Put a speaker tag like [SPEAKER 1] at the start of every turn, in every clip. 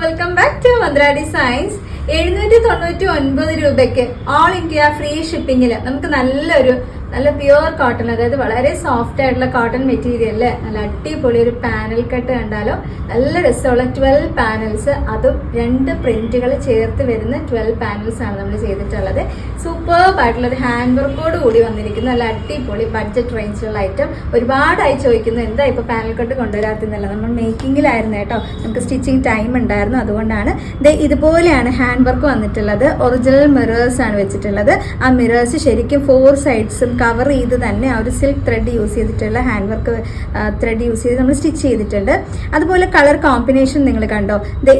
[SPEAKER 1] Welcome back to Mantra Designs. 799 രൂപയ്ക്ക് all India free ഷിപ്പിംഗിൽ നമുക്ക് നല്ല പ്യുവർ കോട്ടൺ, അതായത് വളരെ സോഫ്റ്റ് ആയിട്ടുള്ള കോട്ടൺ മെറ്റീരിയലില് നല്ല അടിപൊളി ഒരു പാനൽ കട്ട് കണ്ടാലോ നല്ല രസമുള്ള 12 പാനൽസ്, അതും 2 പ്രിന്റുകൾ ചേർത്ത് വരുന്ന 12 പാനൽസ് ആണ് നമ്മൾ ചെയ്തിട്ടുള്ളത്. സൂപ്പർബ് ആയിട്ടുള്ള ഒരു ഹാൻഡ് വർക്കോട് കൂടി വന്നിരിക്കുന്ന നല്ല അടിപൊളി ബഡ്ജറ്റ് റേഞ്ചിലുള്ള ഐറ്റം. ഒരുപാടായി ചോദിക്കുന്നത് എന്താ ഇപ്പൊ പാനൽ കട്ട് കൊണ്ടുവരാത്തിന്നല്ല, നമ്മൾ മേക്കിങ്ങിലായിരുന്നു കേട്ടോ, നമുക്ക് സ്റ്റിച്ചിങ് ടൈം ഉണ്ടായിരുന്നു, അതുകൊണ്ടാണ്. ഇതുപോലെയാണ് ഹാൻഡ് വർക്ക് വന്നിട്ടുള്ളത്. ഒറിജിനൽ മിറേഴ്സ് ആണ് വെച്ചിട്ടുള്ളത്. ആ മിറേഴ്സ് ശരിക്കും 4 സൈഡ്സും കവർ ചെയ്ത് തന്നെ ആ ഒരു സിൽക്ക് ത്രെഡ് യൂസ് ചെയ്തിട്ടുള്ള ഹാൻഡ് വർക്ക് ത്രെഡ് യൂസ് ചെയ്ത് നമ്മൾ സ്റ്റിച്ച് ചെയ്തിട്ടുണ്ട്. അതുപോലെ കളർ കോമ്പിനേഷൻ നിങ്ങൾ കണ്ടോ,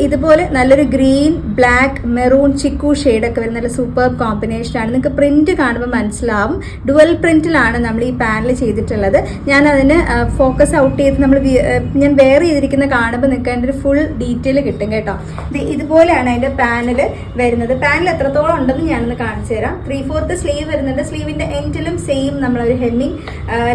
[SPEAKER 1] ഇതുപോലെ നല്ലൊരു ഗ്രീൻ, ബ്ലാക്ക്, മെറൂൺ, ചിക്കു ഷെയ്ഡൊക്കെ വരുന്ന നല്ല സൂപ്പർ കോമ്പിനേഷൻ ആണ്. നിങ്ങൾക്ക് പ്രിന്റ് കാണുമ്പോൾ മനസ്സിലാവും. ഡുവൽ പ്രിന്റിലാണ് നമ്മൾ ഈ പാനൽ ചെയ്തിട്ടുള്ളത്. ഞാൻ അതിന് ഫോക്കസ് ഔട്ട് ചെയ്ത് ഞാൻ വെയർ ചെയ്തിരിക്കുന്ന കാണുമ്പോൾ നിങ്ങൾക്ക് അതിൻ്റെ ഒരു ഫുൾ ഡീറ്റെയിൽ കിട്ടും കേട്ടോ. ഇതുപോലെയാണ് അതിന്റെ പാനൽ വരുന്നത്. പാനൽ എത്രത്തോളം ഉണ്ടെന്ന് ഞാനൊന്ന് കാണിച്ചു തരാം. 3/4 സ്ലീവ് വരുന്നുണ്ട്. സ്ലീവിന്റെ എൻഡിലും സെയിം നമ്മളൊരു ഹെമ്മിങ്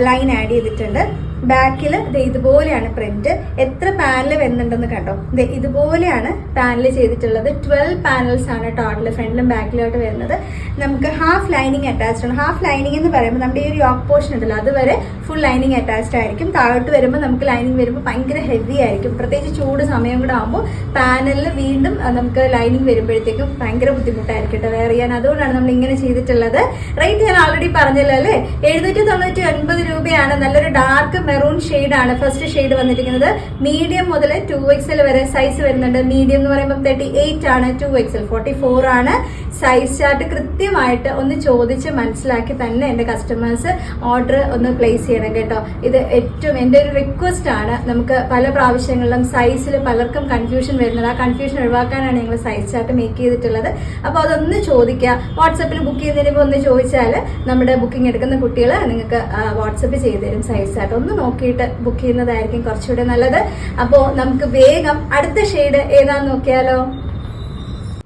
[SPEAKER 1] ലൈൻ ആഡ് ചെയ്തിട്ടുണ്ട്. ബാക്കിൽ ഇതുപോലെയാണ് പ്രിന്റ്. എത്ര പാനൽ വരുന്നുണ്ടെന്ന് കണ്ടോ, ഇതുപോലെയാണ് പാനൽ ചെയ്തിട്ടുള്ളത്. 12 പാനൽസ് ആണ് ടോട്ടൽ ഫ്രണ്ടിലും ബാക്കിലോട്ട് വരുന്നത്. നമുക്ക് ഹാഫ് ലൈനിങ് അറ്റാച്ച്ഡ് ആണ്. ഹാഫ് ലൈനിങ് എന്ന് പറയുമ്പോൾ നമ്മുടെ ഈ ഒരു യോക്ക് പോർഷൻ ഉണ്ടല്ലോ, അതുവരെ ഫുൾ ലൈനിങ് അറ്റാച്ച്ഡ് ആയിരിക്കും. താഴോട്ട് വരുമ്പോൾ നമുക്ക് ലൈനിങ് വരുമ്പോൾ ഭയങ്കര ഹെവി ആയിരിക്കും. പ്രത്യേകിച്ച് ചൂട് സമയം കൂടെ ആകുമ്പോൾ പാനലിൽ വീണ്ടും നമുക്ക് ലൈനിങ് വരുമ്പോഴത്തേക്കും ഭയങ്കര ബുദ്ധിമുട്ടായിരിക്കും കേട്ടോ വെയർ ചെയ്യാൻ. അതുകൊണ്ടാണ് നമ്മൾ ഇങ്ങനെ ചെയ്തിട്ടുള്ളത്. റേറ്റ് ഞാൻ ഓൾറെഡി പറഞ്ഞല്ലോ അല്ലേ, 799 രൂപയാണ്. നല്ലൊരു ഡാർക്ക് മെറൂൺ ഷെയ്ഡ് ആണ് ഫസ്റ്റ് ഷെയ്ഡ് വന്നിരിക്കുന്നത്. മീഡിയം മുതൽ 2XL വരെ സൈസ് വരുന്നുണ്ട്. മീഡിയം എന്ന് പറയുമ്പോൾ 38 ആണ്, 2XL 44 ആണ്. സൈസ് ചാർട്ട് കൃത്യമായിട്ട് ഒന്ന് ചോദിച്ച് മനസ്സിലാക്കി തന്നെ എൻ്റെ കസ്റ്റമേഴ്സ് ഓർഡർ ഒന്ന് പ്ലേസ് ചെയ്യണം കേട്ടോ. ഇത് ഏറ്റവും എൻ്റെ ഒരു റിക്വസ്റ്റ് ആണ്. നമുക്ക് പല പ്രാവശ്യങ്ങളിലും സൈസിൽ പലർക്കും കൺഫ്യൂഷൻ വരുന്നത്. ആ കൺഫ്യൂഷൻ ഒഴിവാക്കാനാണ് ഞങ്ങൾ സൈസ് ചാർട്ട് മേക്ക് ചെയ്തിട്ടുള്ളത്. അപ്പോൾ അതൊന്ന് ചോദിക്കുക. വാട്സപ്പിൽ ബുക്ക് ചെയ്യുന്നതിന് ഒന്ന് ചോദിച്ചാൽ നമ്മുടെ ബുക്കിംഗ് എടുക്കുന്ന കുട്ടികൾ നിങ്ങൾക്ക് വാട്സപ്പ് ചെയ്ത് തരും സൈസ് ചാർട്ട്. ഒന്ന് നോക്കിയിട്ട് ബുക്ക് ചെയ്യുന്നതായിരിക്കും കുറച്ചുകൂടെ നല്ലത്. അപ്പോൾ നമുക്ക് വേഗം അടുത്ത ഷെയ്ഡ് ഏതാന്ന് നോക്കിയാലോ.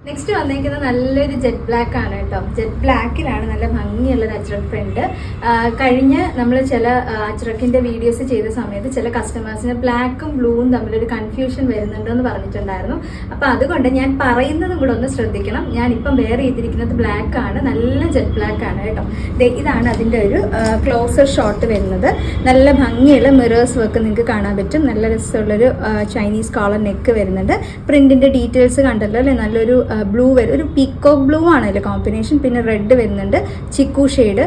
[SPEAKER 1] നെക്സ്റ്റ് വന്നിരിക്കുന്നത് നല്ലൊരു ജെറ്റ് ബ്ലാക്ക് ആണ് കേട്ടോ. ജെറ്റ് ബ്ലാക്കിലാണ് നല്ല ഭംഗിയുള്ളൊരു അജ്രക് പ്രിന്റ്. കഴിഞ്ഞ നമ്മൾ ചില അജ്രക്കിന്റെ വീഡിയോസ് ചെയ്ത സമയത്ത് ചില കസ്റ്റമേഴ്സിന് ബ്ലാക്കും ബ്ലൂവും തമ്മിലൊരു കൺഫ്യൂഷൻ വരുന്നുണ്ടെന്ന് പറഞ്ഞിട്ടുണ്ടായിരുന്നു. അപ്പോൾ അതുകൊണ്ട് ഞാൻ പറയുന്നതും കൂടെ ഒന്ന് ശ്രദ്ധിക്കണം. ഞാൻ ഇപ്പം വെയർ ചെയ്തിരിക്കുന്നത് ബ്ലാക്ക് ആണ്, നല്ല ജെറ്റ് ബ്ലാക്ക് ആണ് കേട്ടോ. ഇതാണ് അതിൻ്റെ ഒരു ക്ലോസർ ഷോട്ട് വരുന്നത്. നല്ല ഭംഗിയുള്ള മിറേഴ്സ് വർക്ക് നിങ്ങൾക്ക് കാണാൻ പറ്റും. നല്ല രസമുള്ളൊരു ചൈനീസ് കോളർ നെക്ക് വരുന്നുണ്ട്. പ്രിന്റിന്റെ ഡീറ്റെയിൽസ് കണ്ടല്ലോ അല്ലേ, നല്ലൊരു ബ്ലൂ വരും, ഒരു പീക്കോക്ക് ബ്ലൂ ആണ് അതിലെ കോമ്പിനേഷൻ. പിന്നെ റെഡ് വരുന്നുണ്ട്, ചിക്കു ഷെയ്ഡ്.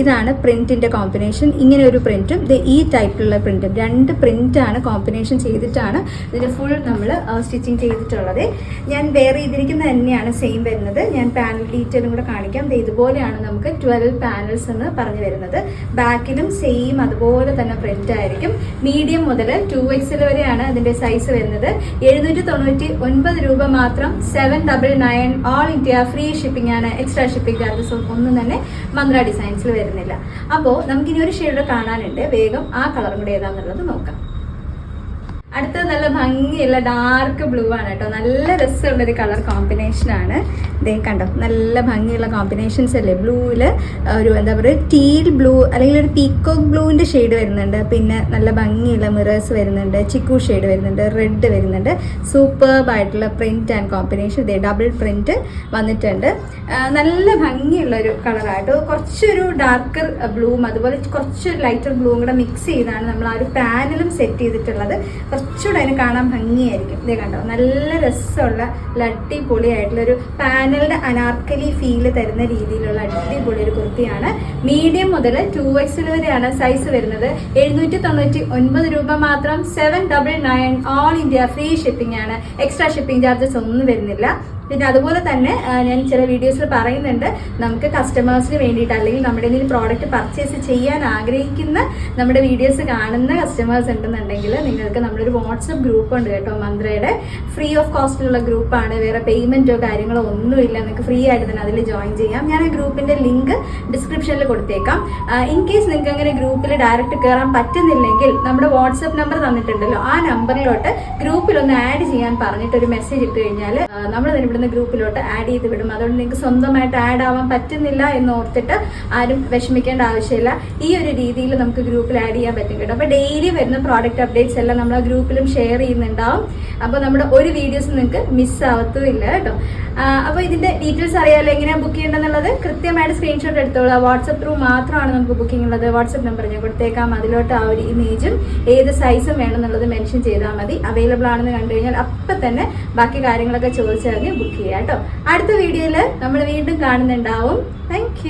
[SPEAKER 1] ഇതാണ് പ്രിന്റിന്റെ കോമ്പിനേഷൻ. ഇങ്ങനെ ഒരു പ്രിന്റും ഈ ടൈപ്പിലുള്ള പ്രിന്റും 2 പ്രിന്റാണ് കോമ്പിനേഷൻ ചെയ്തിട്ടാണ് ഇതിന് ഫുൾ നമ്മൾ സ്റ്റിച്ചിങ് ചെയ്തിട്ടുള്ളത്. ഞാൻ വെയർ ചെയ്തിരിക്കുന്നത് തന്നെയാണ് സെയിം വരുന്നത്. ഞാൻ പാനൽ ഡീറ്റെയിലും കൂടെ കാണിക്കാം. ഇതുപോലെയാണ് നമുക്ക് 12 പാനൽസ് എന്ന് പറഞ്ഞു വരുന്നത്. ബാക്കിലും സെയിം അതുപോലെ തന്നെ പ്രിന്റ് ആയിരിക്കും. മീഡിയം മുതൽ 2XL വരെയാണ് അതിന്റെ സൈസ് വരുന്നത്. 799 രൂപ മാത്രം. 799 ഓൾ ഇന്ത്യ ഫ്രീ ഷിപ്പിംഗ് ആണ്. എക്സ്ട്രാ ഷിപ്പിംഗ് ചാർജസ് ഒന്നും തന്നെ മന്ത്ര ഡിസൈൻസിൽ വരുന്നില്ല. അപ്പോൾ നമുക്കിനി ഒരു ഷെയ്ഡ് കാണാനുണ്ട്. വേഗം ആ കളറും കൂടെ ഏതാന്നുള്ളത് നോക്കാം. അടുത്തത് നല്ല ഭംഗിയുള്ള ഡാർക്ക് ബ്ലൂ ആണ് കേട്ടോ. നല്ല രസമുള്ളൊരു കളർ കോമ്പിനേഷൻ ആണ്. കണ്ടോ, നല്ല ഭംഗിയുള്ള കോമ്പിനേഷൻസ് അല്ലേ. ബ്ലൂവിൽ ഒരു എന്താ പറയുക ടീൽ ബ്ലൂ അല്ലെങ്കിൽ ഒരു പീക്കോക്ക് ബ്ലൂവിൻ്റെ ഷെയ്ഡ് വരുന്നുണ്ട്. പിന്നെ നല്ല ഭംഗിയുള്ള മിറേഴ്സ് വരുന്നുണ്ട്, ചിക്കു ഷെയ്ഡ് വരുന്നുണ്ട്, റെഡ് വരുന്നുണ്ട്. സൂപ്പർബ് ആയിട്ടുള്ള print and combination. Double print വന്നിട്ടുണ്ട്. നല്ല ഭംഗിയുള്ളൊരു കളറായിട്ട് കുറച്ചൊരു ഡാർക്കർ ബ്ലൂവും അതുപോലെ കുറച്ചൊരു ലൈറ്റർ ബ്ലൂവും കൂടെ മിക്സ് ചെയ്താണ് നമ്മൾ ആ ഒരു പാനലും സെറ്റ് ചെയ്തിട്ടുള്ളത്. കുറച്ചുകൂടെ അതിന് കാണാൻ ഭംഗിയായിരിക്കും. ഇതേ കണ്ടോ, നല്ല രസമുള്ള അടിപൊളിയായിട്ടുള്ളൊരു പാനലിന്റെ അനാർക്കലി ഫീല് തരുന്ന രീതിയിലുള്ള അടിപൊളി ഒരു കുർത്തിയാണ്. മീഡിയം മുതൽ 2XL വരെയാണ് സൈസ് വരുന്നത്. 799 രൂപ മാത്രം. 799 ഓൾ ഇന്ത്യ ഫ്രീ ഷിപ്പിംഗ് ആണ്. എക്സ്ട്രാ ഷിപ്പിംഗ് ചാർജസ് ഒന്നും വരുന്നില്ല. പിന്നെ അതുപോലെ തന്നെ ഞാൻ ചില വീഡിയോസിൽ പറയുന്നുണ്ട്, നമുക്ക് കസ്റ്റമേഴ്സിന് വേണ്ടിയിട്ട് അല്ലെങ്കിൽ നമ്മുടെ എന്തെങ്കിലും പ്രോഡക്റ്റ് പർച്ചേസ് ചെയ്യാൻ ആഗ്രഹിക്കുന്ന നമ്മുടെ വീഡിയോസ് കാണുന്ന കസ്റ്റമേഴ്സ് ഉണ്ടെന്നുണ്ടെങ്കിൽ നിങ്ങൾക്ക് നമ്മളൊരു വാട്സപ്പ് ഗ്രൂപ്പ് ഉണ്ട് കേട്ടോ. മന്ത്രയുടെ ഫ്രീ ഓഫ് കോസ്റ്റിലുള്ള ഗ്രൂപ്പാണ്. വേറെ പേയ്മെന്റോ കാര്യങ്ങളോ ഒന്നുമില്ല. നിങ്ങൾക്ക് ഫ്രീ ആയിട്ട് തന്നെ അതിൽ ജോയിൻ ചെയ്യാം. ഞാൻ ആ ഗ്രൂപ്പിന്റെ ലിങ്ക് ഡിസ്ക്രിപ്ഷനിൽ കൊടുത്തേക്കാം. ഇൻ കേസ് നിങ്ങൾക്ക് അങ്ങനെ ഗ്രൂപ്പിൽ ഡയറക്റ്റ് കയറാൻ പറ്റുന്നില്ലെങ്കിൽ നമ്മുടെ വാട്സപ്പ് നമ്പർ തന്നിട്ടുണ്ടല്ലോ, ആ നമ്പറിലോട്ട് ഗ്രൂപ്പിലൊന്ന് ആഡ് ചെയ്യാൻ പറഞ്ഞിട്ട് ഒരു മെസ്സേജ് ഇട്ട് കഴിഞ്ഞാൽ നമ്മൾ തന്നെ ഇവിടെ പെട്ടെന്ന് ഗ്രൂപ്പിലോട്ട് ആഡ് ചെയ്ത് വിടും. അതുകൊണ്ട് നിങ്ങൾക്ക് സ്വന്തമായിട്ട് ആഡ് ആവാൻ പറ്റുന്നില്ല എന്ന് ഓർത്തിട്ട് ആരും വിഷമിക്കേണ്ട ആവശ്യമില്ല. ഈ ഒരു രീതിയിൽ നമുക്ക് ഗ്രൂപ്പിൽ ആഡ് ചെയ്യാൻ പറ്റും കേട്ടോ. അപ്പോൾ ഡെയിലി വരുന്ന പ്രോഡക്റ്റ് അപ്ഡേറ്റ്സ് എല്ലാം നമ്മൾ ആ ഗ്രൂപ്പിലും ഷെയർ ചെയ്യുന്നുണ്ടാവും. അപ്പോൾ നമ്മുടെ ഒരു വീഡിയോസ് നിങ്ങൾക്ക് മിസ് ആവത്തുമില്ല കേട്ടോ. അപ്പോൾ ഇതിന്റെ ഡീറ്റെയിൽസ് അറിയാലോ എങ്ങനെയാണ് ബുക്ക് ചെയ്യേണ്ടതെന്നുള്ളത്. കൃത്യമായിട്ട് സ്ക്രീൻഷോട്ട് എടുത്തോളൂ. വാട്സ്ആപ്പ് ത്രൂ മാത്രമാണ് നമുക്ക് ബുക്കിംഗ് ഉള്ളത്. വാട്സ്ആപ്പ് നമ്പർ ഞാൻ കൊടുത്തേക്കാം. അതിലോട്ട് ആ ഒരു ഇമേജും ഏത് സൈസും വേണമെന്നുള്ളത് മെൻഷൻ ചെയ്താൽ മതി. അവൈലബിൾ ആണെന്ന് കണ്ടു കഴിഞ്ഞാൽ അപ്പം തന്നെ ബാക്കി കാര്യങ്ങളൊക്കെ ചോദിച്ചറിഞ്ഞ് ബുക്ക് ചെയ്യാം കേട്ടോ. അടുത്ത വീഡിയോയിൽ നമ്മൾ വീണ്ടും കാണുന്നുണ്ടാവും. താങ്ക്